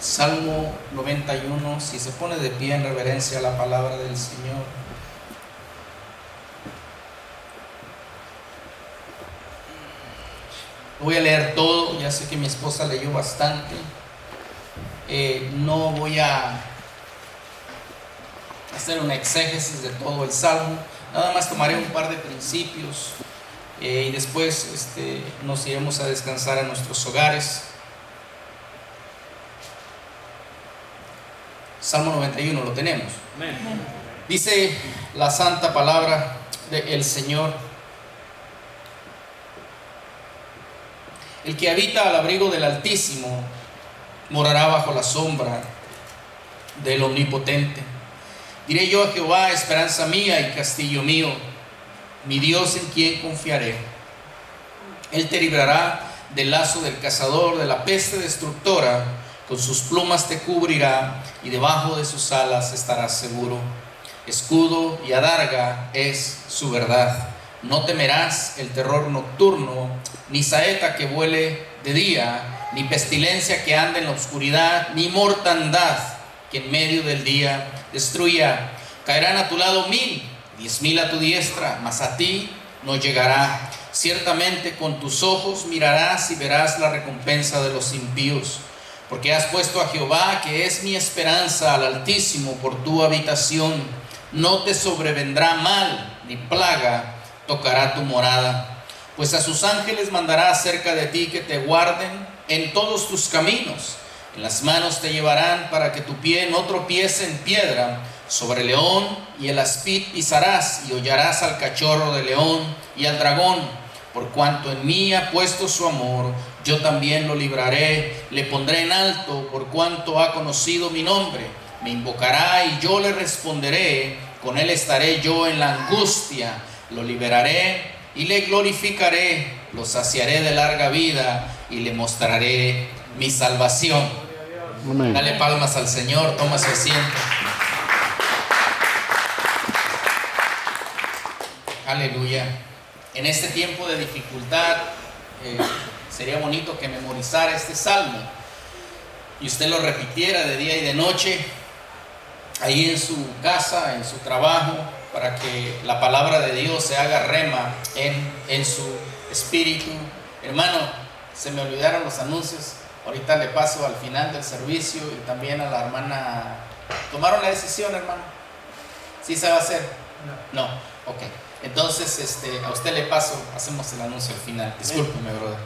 Salmo 91, si se pone de pie en reverencia a la palabra del Señor. Voy a leer todo, ya sé que mi esposa leyó bastante. No voy a hacer una exégesis de todo el Salmo, nada más tomaré un par de principios y después nos iremos a descansar a nuestros hogares. Salmo 91, lo tenemos. Amén. Dice la santa palabra del Señor: el que habita al abrigo del Altísimo morará bajo la sombra del Omnipotente. Diré yo a Jehová, esperanza mía y castillo mío, mi Dios en quien confiaré. Él te librará del lazo del cazador, de la peste destructora. Con sus plumas te cubrirá y debajo de sus alas estarás seguro. Escudo y adarga es su verdad. No temerás el terror nocturno, ni saeta que vuele de día, ni pestilencia que ande en la oscuridad, ni mortandad que en medio del día destruya. Caerán a tu lado 1000, 10,000 a tu diestra, mas a ti no llegará. Ciertamente con tus ojos mirarás y verás la recompensa de los impíos. Porque has puesto a Jehová, que es mi esperanza, al Altísimo por tu habitación. No te sobrevendrá mal, ni plaga tocará tu morada. Pues a sus ángeles mandará acerca de ti que te guarden en todos tus caminos. En las manos te llevarán para que tu pie no tropiece en piedra. Sobre el león y el aspid pisarás, y hollarás al cachorro de león y al dragón. Por cuanto en mí ha puesto su amor, yo también lo libraré, le pondré en alto, por cuanto ha conocido mi nombre. Me invocará y yo le responderé, con él estaré yo en la angustia. Lo liberaré y le glorificaré, lo saciaré de larga vida y le mostraré mi salvación. Amén. Dale palmas al Señor, toma su asiento. Aleluya. En este tiempo de dificultad, sería bonito que memorizara este salmo y usted lo repitiera de día y de noche, ahí en su casa, en su trabajo, para que la palabra de Dios se haga rema en su espíritu. Hermano, se me olvidaron los anuncios, ahorita le paso al final del servicio, y también a la hermana. ¿Tomaron la decisión, hermano? ¿Sí se va a hacer? No. Ok. Entonces, a usted le paso, hacemos el anuncio al final. Discúlpeme, brother.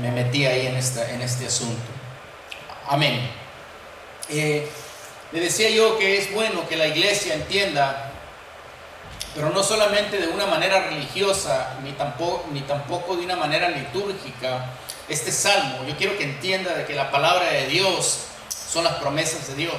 Me metí ahí en este asunto. Amén. Le decía yo que es bueno que la iglesia entienda, pero no solamente de una manera religiosa, ni tampoco de una manera litúrgica, este salmo. Yo quiero que entienda de que la palabra de Dios son las promesas de Dios.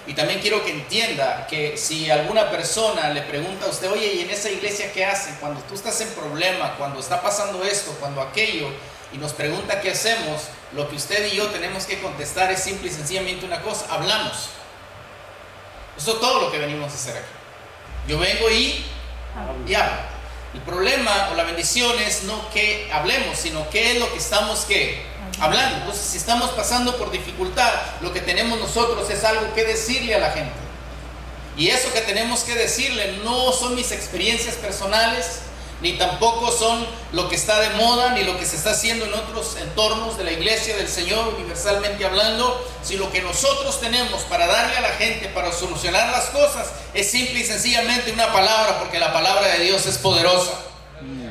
Y también quiero que entienda que si alguna persona le pregunta a usted: oye, ¿y en esa iglesia qué hacen? Cuando tú estás en problema, cuando está pasando esto, cuando aquello, y nos pregunta qué hacemos, lo que usted y yo tenemos que contestar es simple y sencillamente una cosa: hablamos. Eso es todo lo que venimos a hacer aquí. Yo vengo y hablo. El problema o la bendición es no que hablemos, sino qué es lo que estamos hablando. Entonces, si estamos pasando por dificultad, lo que tenemos nosotros es algo que decirle a la gente. Y eso que tenemos que decirle no son mis experiencias personales, ni tampoco son lo que está de moda, ni lo que se está haciendo en otros entornos de la iglesia del Señor, universalmente hablando. Si lo que nosotros tenemos para darle a la gente, para solucionar las cosas, es simple y sencillamente una palabra, porque la palabra de Dios es poderosa.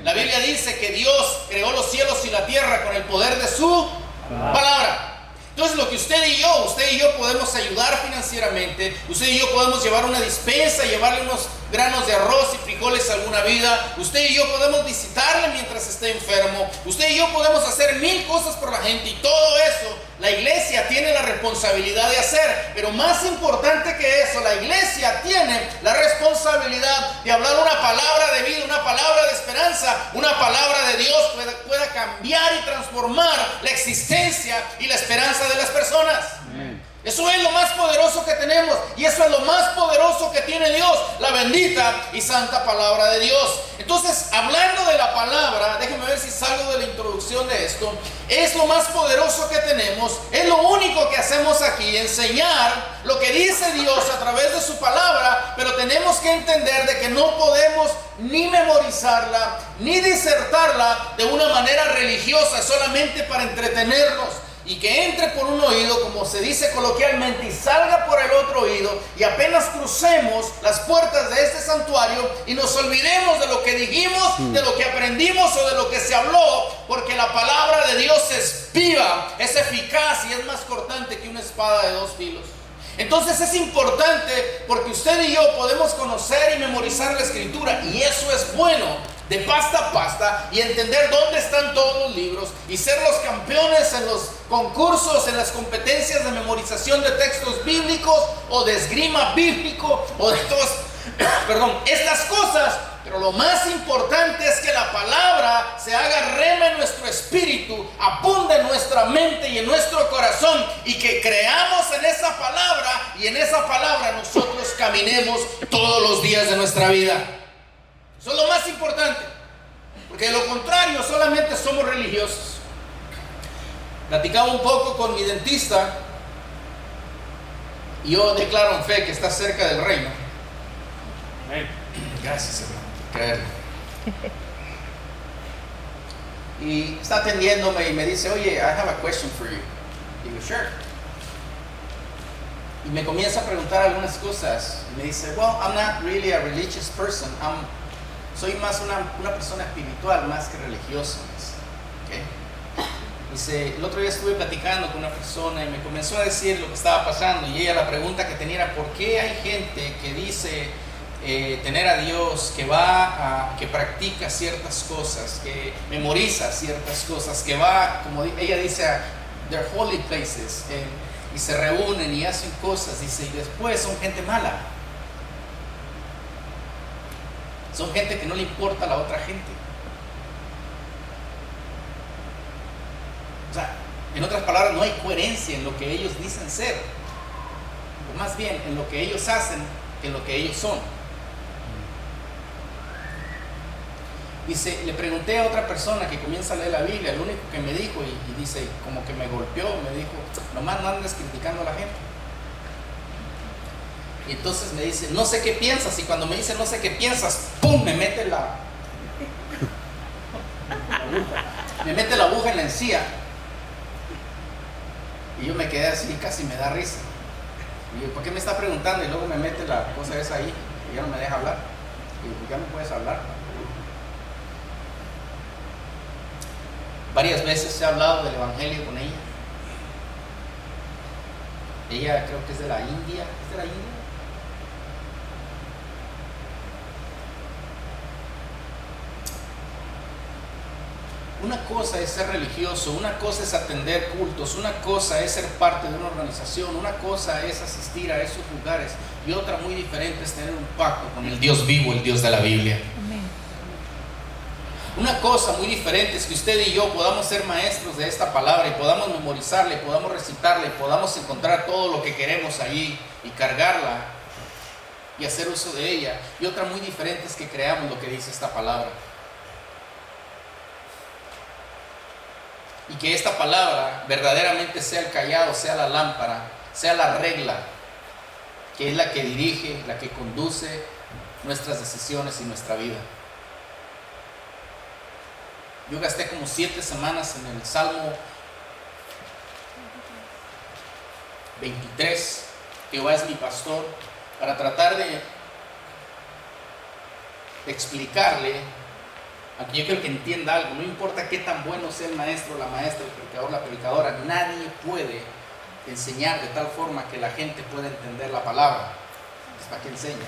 La Biblia dice que Dios creó los cielos y la tierra con el poder de su palabra. Entonces, lo que usted y yo podemos ayudar financieramente, usted y yo podemos llevar una despensa, llevarle unos granos de arroz y frijoles a alguna vida, usted y yo podemos visitarle mientras esté enfermo, usted y yo podemos hacer 1000 cosas por la gente, y todo eso la iglesia tiene la responsabilidad de hacer. Pero más importante que eso, la iglesia tiene la responsabilidad de hablar una palabra de vida, una palabra de esperanza, una palabra de Dios pueda cambiar y transformar la existencia y la esperanza de las personas. Amén. Eso es lo más poderoso que tenemos, y eso es lo más poderoso que tiene Dios, la bendita y santa palabra de Dios. Entonces, hablando de la palabra, déjenme ver si salgo de la introducción de esto. Es lo más poderoso que tenemos, es lo único que hacemos aquí, enseñar lo que dice Dios a través de su palabra, pero tenemos que entender de que no podemos ni memorizarla, ni disertarla de una manera religiosa, solamente para entretenernos, y que entre por un oído, como se dice coloquialmente, y salga por el otro oído, y apenas crucemos las puertas de este santuario y nos olvidemos de lo que dijimos, de lo que aprendimos o de lo que se habló, porque la palabra de Dios es viva, es eficaz y es más cortante que una espada de dos filos. Entonces es importante, porque usted y yo podemos conocer y memorizar la Escritura, y eso es bueno, de pasta a pasta, y entender dónde están todos los libros, y ser los campeones en los concursos, en las competencias de memorización de textos bíblicos, o de esgrima bíblico, o de todas, estas cosas. Pero lo más importante es que la palabra se haga rema en nuestro espíritu, abunde en nuestra mente y en nuestro corazón, y que creamos en esa palabra, y en esa palabra nosotros caminemos todos los días de nuestra vida. Eso es lo más importante, porque de lo contrario solamente somos religiosos. Platicaba un poco con mi dentista, y yo declaro en fe que está cerca del reino. Gracias, hermano. Y está atendiéndome y me dice, oye, I have a question for you. Digo, sure. Y me comienza a preguntar algunas cosas. Y me dice, well, I'm not really a religious person. Soy más una persona espiritual más que religiosa. Okay. Dice, el otro día estuve platicando con una persona y me comenzó a decir lo que estaba pasando. Y ella, la pregunta que tenía era, ¿por qué hay gente que dice tener a Dios, que practica ciertas cosas, que memoriza ciertas cosas, que va, como ella dice, a their holy places, y se reúnen y hacen cosas, dice, y después son gente mala? Son gente que no le importa a la otra gente. O sea, en otras palabras, no hay coherencia en lo que ellos dicen ser, o más bien en lo que ellos hacen que en lo que ellos son. Dice, le pregunté a otra persona que comienza a leer la Biblia, lo único que me dijo, y dice, como que me golpeó, me dijo, nomás no andes criticando a la gente. Y entonces me dice, no sé qué piensas, y cuando me dice no sé qué piensas, ¡pum!, me mete la aguja en la encía. Y yo me quedé así, casi me da risa. Y yo, ¿por qué me está preguntando? Y luego me mete la cosa esa ahí, y ya no me deja hablar. Y yo, ya no puedes hablar. Varias veces he hablado del evangelio con ella. Ella creo que es de la India. ¿Es de la India? Una cosa es ser religioso, una cosa es atender cultos, una cosa es ser parte de una organización, una cosa es asistir a esos lugares, y otra muy diferente es tener un pacto con el Dios vivo, el Dios de la Biblia. Una cosa muy diferente es que usted y yo podamos ser maestros de esta palabra, y podamos memorizarla, y podamos recitarla, y podamos encontrar todo lo que queremos allí y cargarla y hacer uso de ella. Y otra muy diferente es que creamos lo que dice esta palabra. Y que esta palabra verdaderamente sea el callado, sea la lámpara, sea la regla, que es la que dirige, la que conduce nuestras decisiones y nuestra vida. Yo gasté como 7 semanas en el Salmo 23, Jehová es mi pastor, para tratar de explicarle, aquí yo quiero que entienda algo, no importa qué tan bueno sea el maestro, la maestra, el predicador, la predicadora, nadie puede enseñar de tal forma que la gente pueda entender la palabra. Es para que enseñe.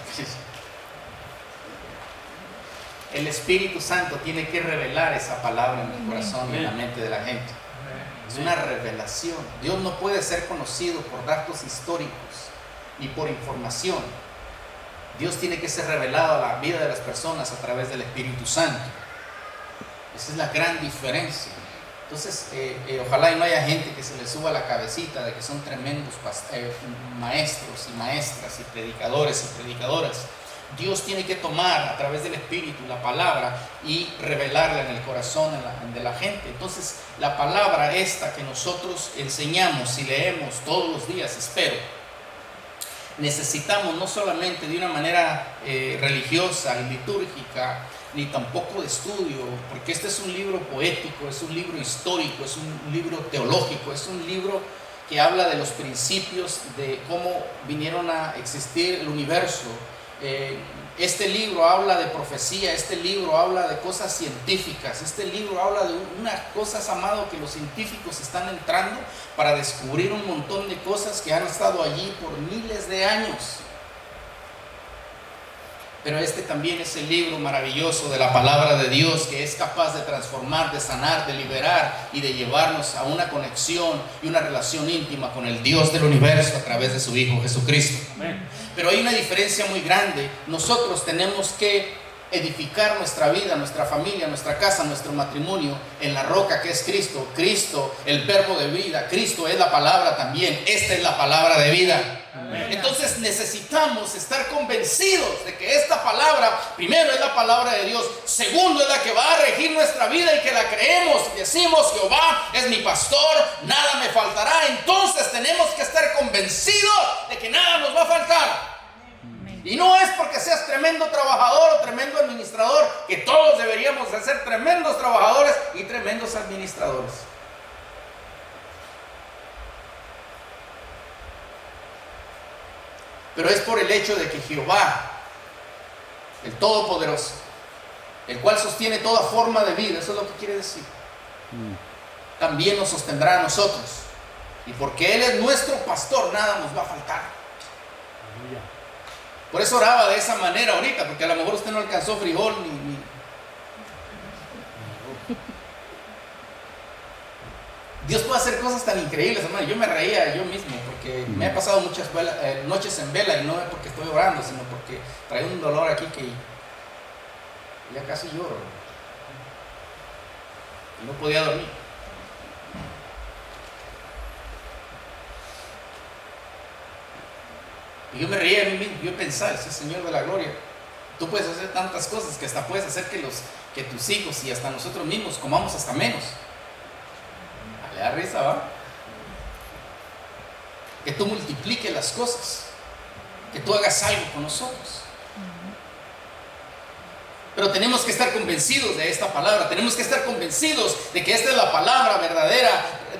El Espíritu Santo tiene que revelar esa palabra en el corazón y en la mente de la gente. Es una revelación. Dios no puede ser conocido por datos históricos ni por información. Dios tiene que ser revelado a la vida de las personas a través del Espíritu Santo. Esa es la gran diferencia. Entonces, ojalá y no haya gente que se le suba la cabecita de que son tremendos maestros y maestras y predicadores y predicadoras. Dios tiene que tomar a través del Espíritu la palabra y revelarla en el corazón de la gente. Entonces, la palabra esta que nosotros enseñamos y leemos todos los días, espero, necesitamos no solamente de una manera religiosa y litúrgica, ni tampoco de estudio, porque este es un libro poético, es un libro histórico, es un libro teológico, es un libro que habla de los principios de cómo vinieron a existir el universo. Este libro habla de profecía, este libro habla de cosas científicas, este libro habla de unas cosas, amado, que los científicos están entrando para descubrir un montón de cosas que han estado allí por miles de años. Pero este también es el libro maravilloso de la palabra de Dios, que es capaz de transformar, de sanar, de liberar y de llevarnos a una conexión y una relación íntima con el Dios del universo a través de su Hijo Jesucristo. Amén. Pero hay una diferencia muy grande. Nosotros tenemos que edificar nuestra vida, nuestra familia, nuestra casa, nuestro matrimonio en la roca que es Cristo. Cristo, el verbo de vida. Cristo es la palabra también. Esta es la palabra de vida. Amén. Entonces necesitamos estar convencidos de que esta palabra, primero, es la palabra de Dios, segundo, es la que va a regir nuestra vida y que la creemos y decimos: Jehová es mi pastor, nada me faltará. Entonces tenemos que estar convencidos de que nada nos va a faltar. Y no es porque seas tremendo trabajador o tremendo administrador, que todos deberíamos de ser tremendos trabajadores y tremendos administradores. Pero es por el hecho de que Jehová, el Todopoderoso, el cual sostiene toda forma de vida, eso es lo que quiere decir, también nos sostendrá a nosotros. Y porque Él es nuestro pastor, nada nos va a faltar. Por eso oraba de esa manera ahorita, porque a lo mejor usted no alcanzó frijol ni... Dios puede hacer cosas tan increíbles, hermano. Yo me reía yo mismo, porque me he pasado muchas noches en vela, y no es porque estoy orando, sino porque trae un dolor aquí que ya casi lloro. Y no podía dormir. Y yo me reía a mí mismo, yo pensaba: ese Señor de la gloria, tú puedes hacer tantas cosas que hasta puedes hacer que tus hijos y hasta nosotros mismos comamos hasta menos. Le da risa, ¿va? Que tú multipliques las cosas, que tú hagas algo con nosotros. Pero tenemos que estar convencidos de esta palabra, tenemos que estar convencidos de que esta es la palabra verdadera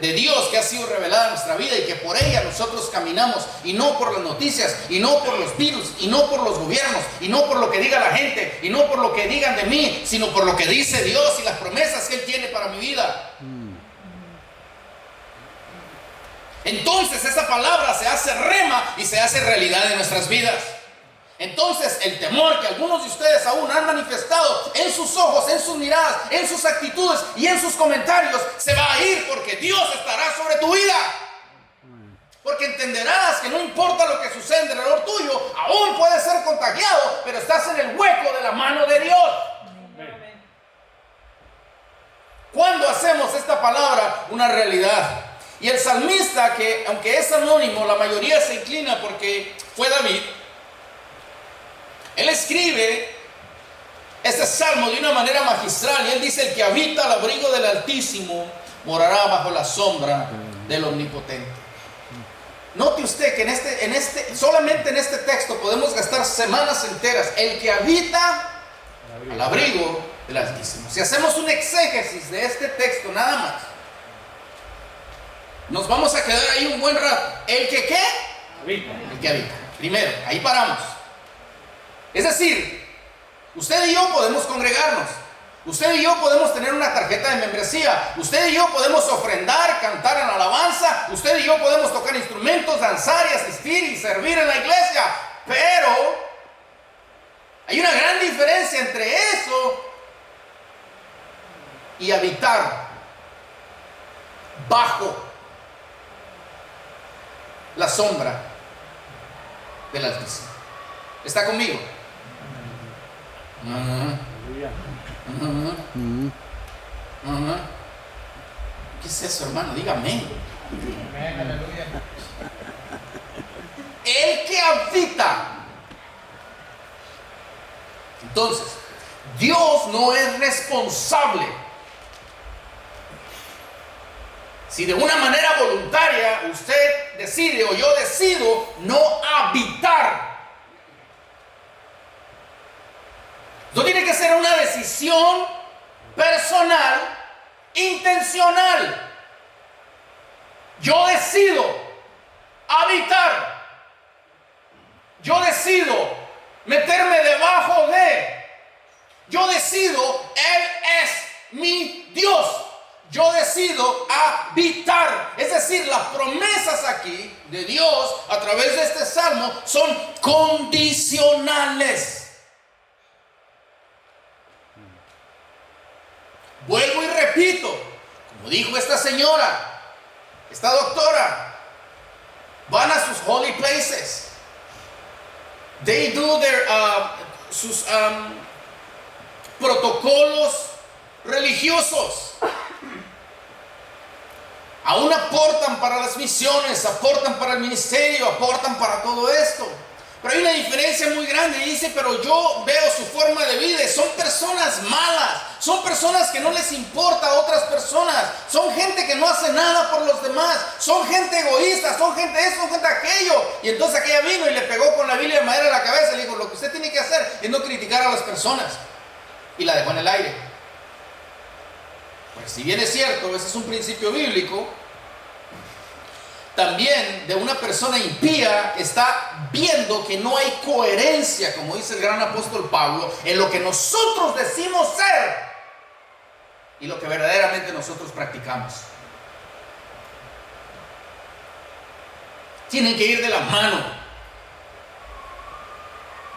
de Dios que ha sido revelada en nuestra vida y que por ella nosotros caminamos, y no por las noticias, y no por los virus, y no por los gobiernos, y no por lo que diga la gente, y no por lo que digan de mí, sino por lo que dice Dios y las promesas que Él tiene para mi vida. Entonces esa palabra se hace rema y se hace realidad en nuestras vidas. Entonces el temor que algunos de ustedes aún han manifestado en sus ojos, en sus miradas, en sus actitudes y en sus comentarios, se va a ir, porque Dios estará sobre tu vida. Porque entenderás que no importa lo que suceda alrededor tuyo, aún puedes ser contagiado, pero estás en el hueco de la mano de Dios. ¿Cuándo hacemos esta palabra una realidad? Y el salmista, que aunque es anónimo, la mayoría se inclina porque fue David, él escribe este salmo de una manera magistral, y él dice: el que habita al abrigo del Altísimo morará bajo la sombra del Omnipotente. Note usted que solamente en este texto podemos gastar semanas enteras. El que habita al abrigo del Altísimo. Si hacemos un exégesis de este texto nada más, nos vamos a quedar ahí un buen rato. ¿El que qué? Habita. El que habita. Primero, ahí paramos. Es decir, usted y yo podemos congregarnos. Usted y yo podemos tener una tarjeta de membresía. Usted y yo podemos ofrendar, cantar en alabanza. Usted y yo podemos tocar instrumentos, danzar y asistir y servir en la iglesia. Pero hay una gran diferencia entre eso y habitar bajo la sombra del Altísimo. ¿Está conmigo? ¿Qué es eso, hermano? Dígame. Amén, aleluya. El que habita. Entonces, Dios no es responsable si de una manera voluntaria usted decide o yo decido no habitar. No tiene que ser una decisión personal, intencional. Yo decido habitar. Yo decido meterme debajo de. Yo decido, Él es mi Dios. Yo decido habitar. Es decir, las promesas aquí de Dios a través de este salmo son condicionales. Vuelvo y repito, como dijo esta señora, esta doctora, van a sus holy places. They do their, sus protocolos religiosos. Aún aportan para las misiones, aportan para el ministerio, aportan para todo esto. Pero hay una diferencia muy grande. Y dice, pero yo veo su forma de vida. Son personas malas. Son personas que no les importa a otras personas. Son gente que no hace nada por los demás. Son gente egoísta. Son gente esto, son gente aquello. Y entonces aquella vino y le pegó con la Biblia de madera en la cabeza. Y le dijo, lo que usted tiene que hacer es no criticar a las personas. Y la dejó en el aire. Pues si bien es cierto, ese es un principio bíblico, también de una persona impía está viendo que no hay coherencia, como dice el gran apóstol Pablo, en lo que nosotros decimos ser y lo que verdaderamente nosotros practicamos. Tienen que ir de la mano.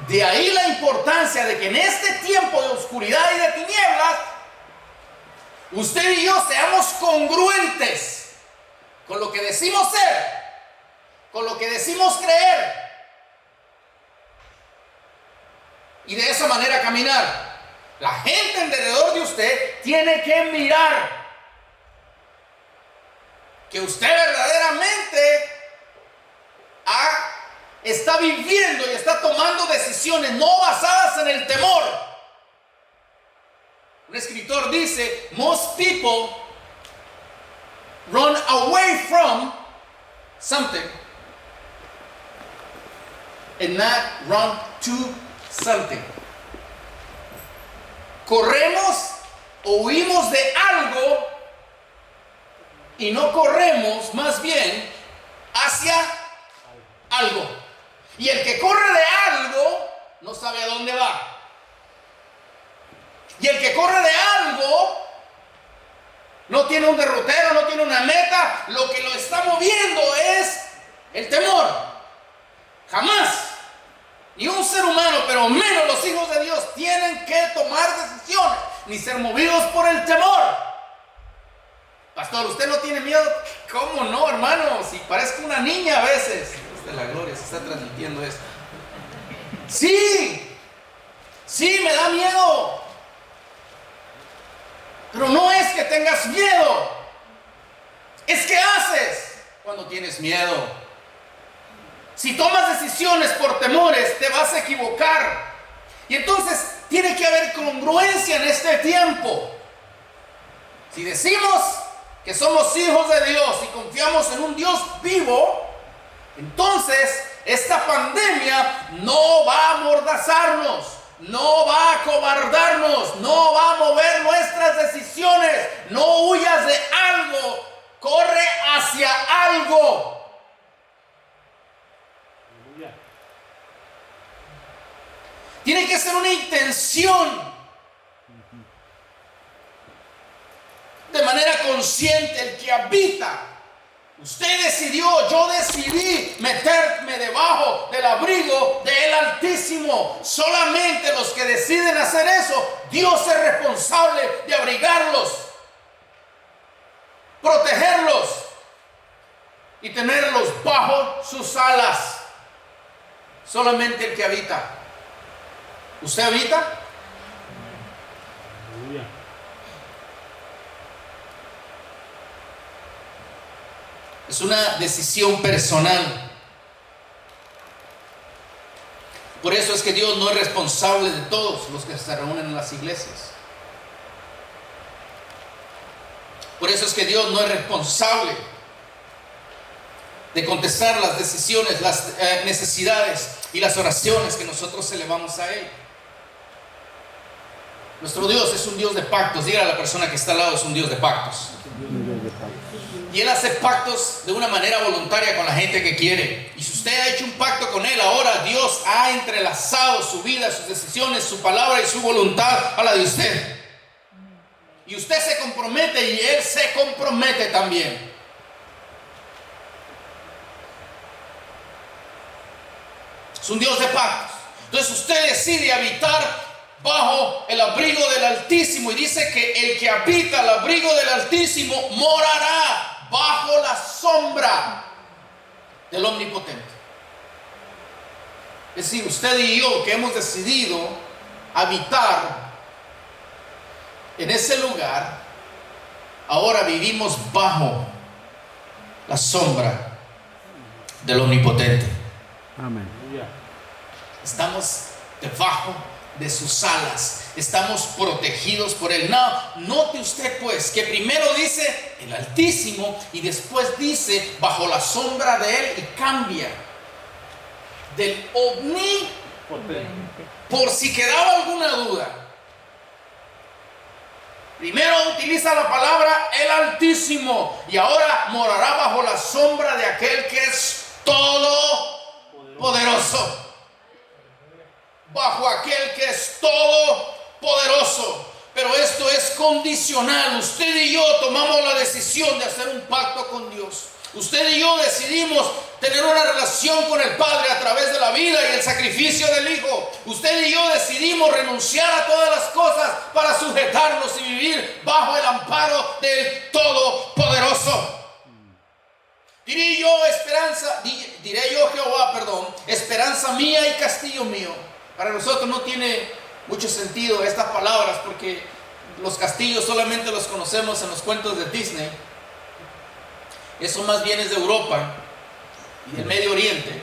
De ahí la importancia de que en este tiempo de oscuridad y de tinieblas, usted y yo seamos congruentes con lo que decimos ser, con lo que decimos creer, y de esa manera caminar. La gente alrededor de usted tiene que mirar que usted verdaderamente está viviendo y está tomando decisiones no basadas en el temor. Un escritor dice, most people run away from something and not run to something. Corremos o huimos de algo y no corremos más bien hacia algo. Y el que corre de algo no sabe a dónde va. Y el que corre de algo no tiene un derrotero, no tiene una meta. Lo que lo está moviendo es el temor. Jamás, ni un ser humano, pero menos los hijos de Dios, tienen que tomar decisiones, ni ser movidos por el temor. Pastor, ¿usted no tiene miedo? ¿Cómo no, hermano? Si parezco una niña a veces. Dios de la gloria, se está transmitiendo esto. Sí, me da miedo. Pero no es que tengas miedo, es que haces cuando tienes miedo. Si tomas decisiones por temores, te vas a equivocar. Y entonces tiene que haber congruencia en este tiempo. Si decimos que somos hijos de Dios y confiamos en un Dios vivo, entonces esta pandemia no va a amordazarnos, no va a acobardarnos, no va a mover nuestras decisiones. No huyas de algo, corre hacia algo. Tiene que ser una intención. De manera consciente, el que habita. Usted decidió, yo decidí meterme debajo del abrigo del Altísimo. Solamente los que deciden hacer eso, Dios es responsable de abrigarlos, protegerlos y tenerlos bajo sus alas. Solamente el que habita. ¿Usted habita? Es una decisión personal. Por eso es que Dios no es responsable de todos los que se reúnen en las iglesias. Por eso es que Dios no es responsable de contestar las decisiones, las necesidades y las oraciones que nosotros elevamos a Él. Nuestro Dios es un Dios de pactos. Dígale a la persona que está al lado, es un Dios de pactos. Y Él hace pactos de una manera voluntaria con la gente que quiere. Y si usted ha hecho un pacto con Él, ahora Dios ha entrelazado su vida, sus decisiones, su palabra y su voluntad a la de usted. Y usted se compromete y Él se compromete también. Es un Dios de pactos. Entonces usted decide habitar bajo el abrigo del Altísimo. Y dice que el que habita el abrigo del Altísimo morará bajo la sombra del Omnipotente. Es decir, usted y yo que hemos decidido habitar en ese lugar, ahora vivimos bajo la sombra del Omnipotente. Amén. Estamos debajo de sus alas, estamos protegidos por Él. Note usted pues que primero dice el Altísimo y después dice bajo la sombra de Él, y cambia del omnipotente, por si quedaba alguna duda. Primero utiliza la palabra el Altísimo y ahora morará bajo la sombra de aquel que es todopoderoso. Bajo aquel que es todopoderoso. Pero esto es condicional. Usted y yo tomamos la decisión de hacer un pacto con Dios. Usted y yo decidimos tener una relación con el Padre a través de la vida y el sacrificio del Hijo. Usted y yo decidimos renunciar a todas las cosas para sujetarnos y vivir bajo el amparo del Todopoderoso. Diré yo Jehová, esperanza mía y castillo mío. Para nosotros no tiene mucho sentido estas palabras porque los castillos solamente los conocemos en los cuentos de Disney. Eso más bien es de Europa y del Medio Oriente.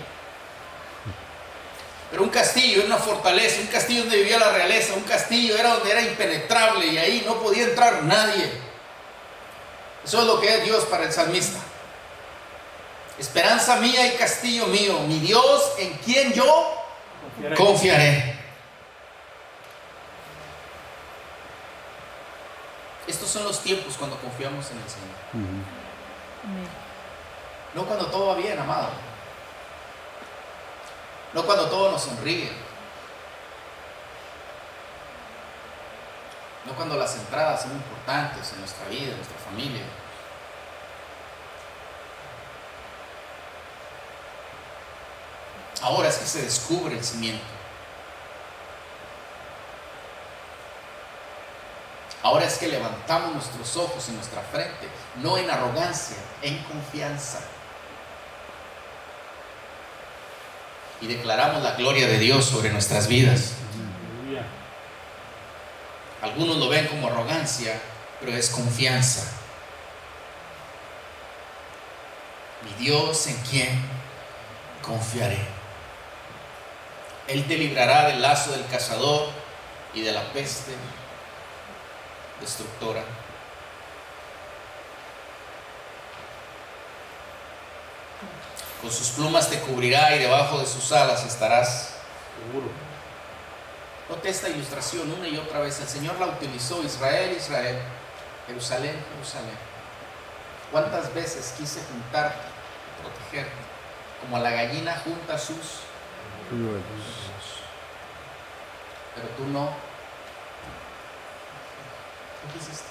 Pero un castillo era una fortaleza, un castillo donde vivía la realeza, un castillo era donde era impenetrable y ahí no podía entrar nadie. Eso es lo que es Dios para el salmista. Esperanza mía y castillo mío, mi Dios en quien yo confiaré. Estos son los tiempos cuando confiamos en el Señor. No cuando todo va bien, amado. No cuando todo nos sonríe. No cuando las entradas son importantes en nuestra vida, en nuestra familia. Ahora es que se descubre el cimiento. Ahora es que levantamos nuestros ojos y nuestra frente, no en arrogancia, en confianza. Y declaramos la gloria de Dios sobre nuestras vidas. Algunos lo ven como arrogancia, pero es confianza. Mi Dios en quien confiaré. Él te librará del lazo del cazador y de la peste destructora. Con sus plumas te cubrirá y debajo de sus alas estarás seguro. Note esta ilustración una y otra vez. El Señor la utilizó. Israel, Israel, Jerusalén, Jerusalén. ¿Cuántas veces quise juntarte, protegerte, como la gallina junta sus huevos? Pero tú no. ¿Qué hiciste?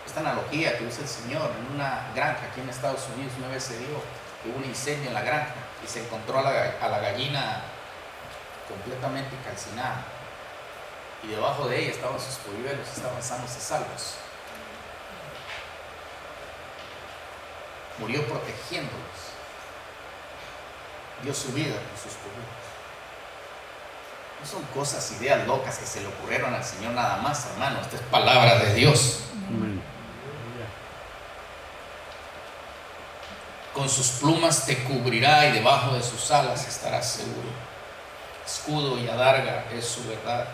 Esta analogía que usa el Señor en una granja aquí en Estados Unidos, una vez se dio que hubo un incendio en la granja y se encontró a la gallina completamente calcinada y debajo de ella estaban sus polluelos, estaban sanos y salvos. Murió protegiéndolos, dio su vida por sus polluelos. No son cosas, ideas locas que se le ocurrieron al Señor nada más, hermano. Esta es palabra de Dios. Amén. con sus plumas te cubrirá y debajo de sus alas estarás seguro. Escudo y adarga es su verdad.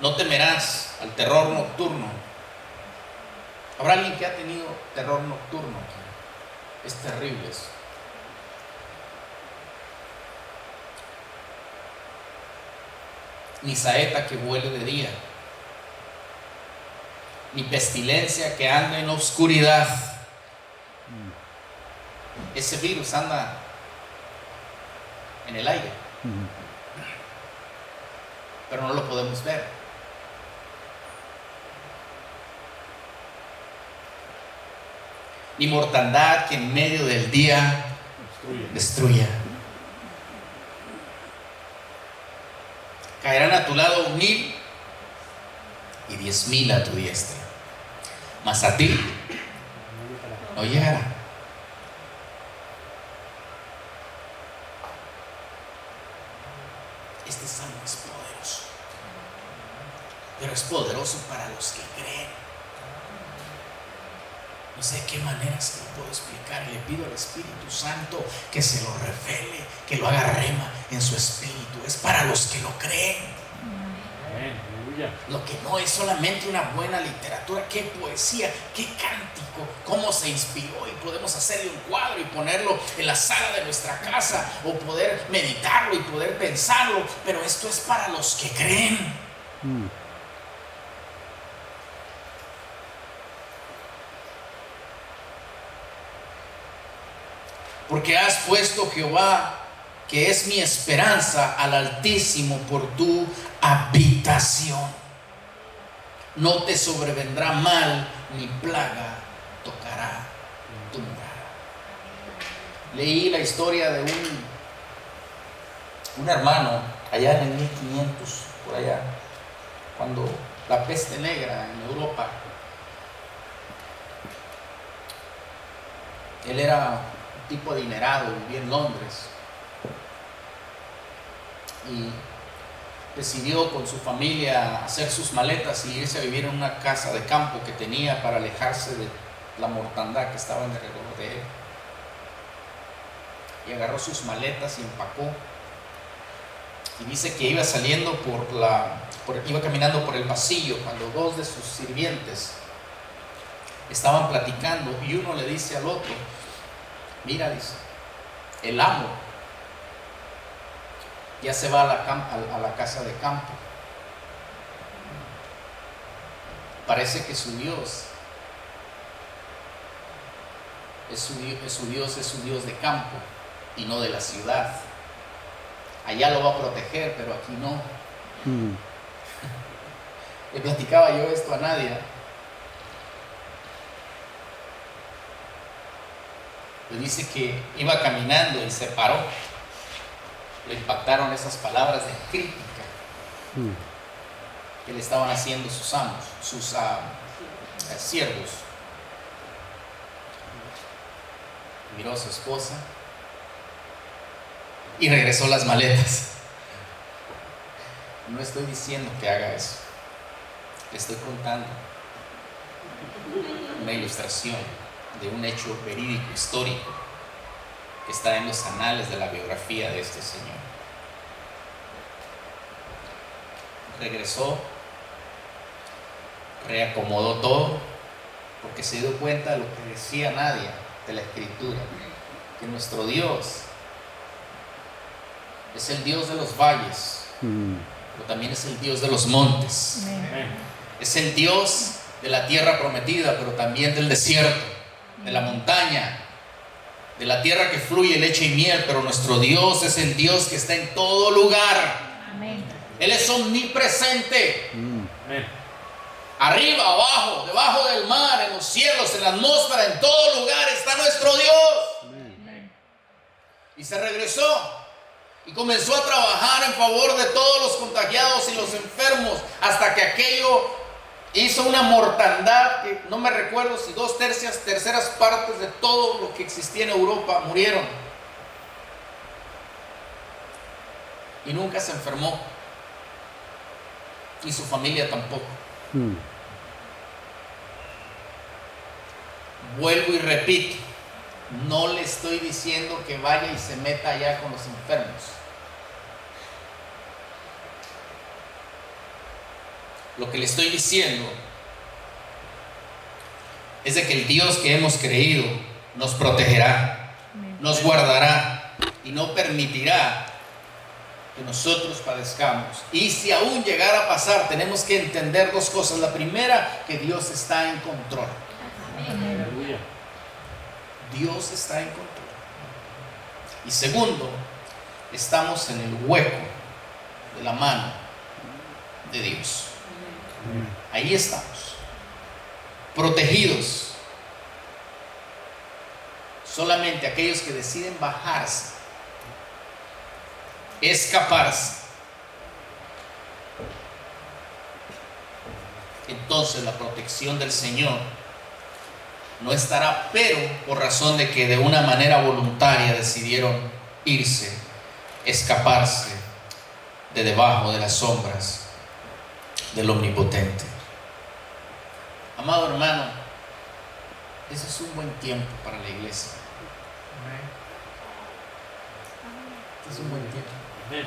No temerás al terror nocturno. ¿Habrá alguien que ha tenido terror nocturno? Es terrible eso. Ni saeta que vuele de día, ni pestilencia que ande en oscuridad. Ese virus anda en el aire, pero no lo podemos ver. Ni mortandad que en medio del día destruya. Caerán a tu lado 1000 y 10,000 a tu diestra, mas a ti no llegará. Este salmo es poderoso, pero es poderoso para los que creen. No sé de qué manera se lo puedo explicar. Le pido al Espíritu Santo que se lo revele, que lo haga rema en su espíritu. Es para los que lo creen. Lo que no es solamente una buena literatura, qué poesía, qué cántico, cómo se inspiró, y podemos hacerle un cuadro y ponerlo en la sala de nuestra casa, o poder meditarlo y poder pensarlo, pero esto es para los que creen. Porque has puesto, Jehová, que es mi esperanza, al Altísimo por tu habitación. No te sobrevendrá mal, ni plaga tocará tu morada. Leí la historia de un hermano allá en el 1500, por allá, cuando la peste negra en Europa. Él era un tipo adinerado, vivía en Londres, y decidió con su familia hacer sus maletas y irse a vivir en una casa de campo que tenía para alejarse de la mortandad que estaba alrededor de él. Y agarró sus maletas y empacó, y dice que iba saliendo iba caminando por el pasillo cuando dos de sus sirvientes estaban platicando, y uno le dice al otro: mira, dice, el amo ya se va a la casa de campo. Parece que su Dios es su Dios de campo y no de la ciudad. Allá lo va a proteger, pero aquí no. Le platicaba yo esto a Nadia. Le dice que iba caminando y se paró. Le impactaron esas palabras de crítica que le estaban haciendo sus amos, sus siervos. Miró a su esposa y regresó las maletas. No estoy diciendo que haga eso. Le estoy contando una ilustración de un hecho verídico, histórico, que está en los anales de la biografía de este señor. Regresó, reacomodó todo, porque se dio cuenta de lo que decía Nadia de la Escritura, que nuestro Dios es el Dios de los valles, pero también es el Dios de los montes. Es el Dios de la tierra prometida, pero también del desierto, de la montaña, de la tierra que fluye leche y miel. Pero nuestro Dios es el Dios que está en todo lugar. Amén. Él es omnipresente. Amén. Arriba, abajo, debajo del mar, en los cielos, en la atmósfera, en todo lugar está nuestro Dios. Amén. Y se regresó y comenzó a trabajar en favor de todos los contagiados y los enfermos, hasta que aquello hizo una mortandad que no me recuerdo si 2/3 partes de todo lo que existía en Europa murieron. Y nunca se enfermó, y su familia tampoco. Vuelvo y repito, No le estoy diciendo que vaya y se meta allá con los enfermos. Lo que le estoy diciendo es de que el Dios que hemos creído nos protegerá, nos guardará y no permitirá que nosotros padezcamos. Y si aún llegara a pasar, tenemos que entender dos cosas. La primera, que Dios está en control. Aleluya. Dios está en control. Y segundo, estamos en el hueco de la mano de Dios. Ahí estamos, protegidos. Solamente aquellos que deciden bajarse, escaparse, entonces la protección del Señor no estará, pero por razón de que de una manera voluntaria decidieron irse, escaparse de debajo de las sombras del Omnipotente. Amado hermano, ese es un buen tiempo para la iglesia. Este es un buen tiempo. Amén.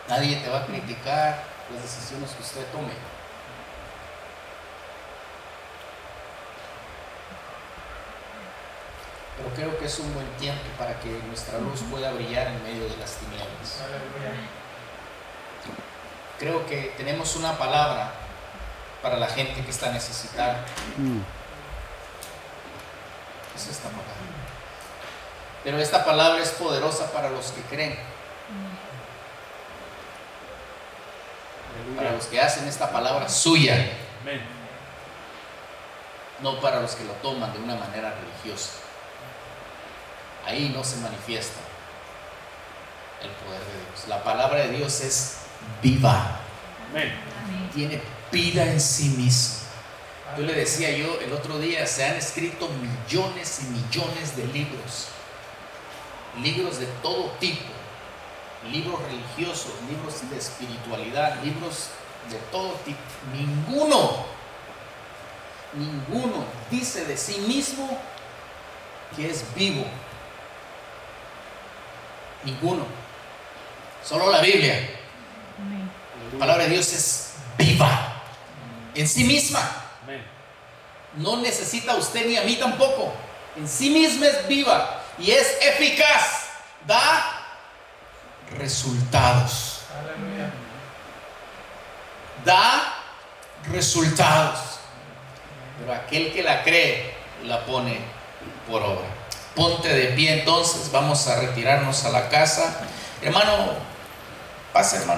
Nadie te va a criticar las decisiones que usted tome. Pero creo que es un buen tiempo para que nuestra luz pueda brillar en medio de las tinieblas. Creo que tenemos una palabra para la gente que está necesitada. Es esta palabra. Pero esta palabra es poderosa para los que creen. Para los que hacen esta palabra suya. Amén. No para los que lo toman de una manera religiosa. Ahí no se manifiesta el poder de Dios. La palabra de Dios es viva. Amén. Tiene vida en sí misma. Yo le decía el otro día, se han escrito millones y millones de libros. Libros de todo tipo. Libros religiosos, libros de espiritualidad, libros de todo tipo. Ninguno dice de sí mismo que es vivo. Ninguno. Solo la Biblia. La palabra de Dios es viva en sí misma. Amén. No necesita a usted ni a mí tampoco. En sí misma es viva y es eficaz. Da resultados. Aleluya. Da resultados. Pero aquel que la cree, la pone por obra. Ponte de pie entonces, vamos a retirarnos a la casa. Hermano, pase hermano.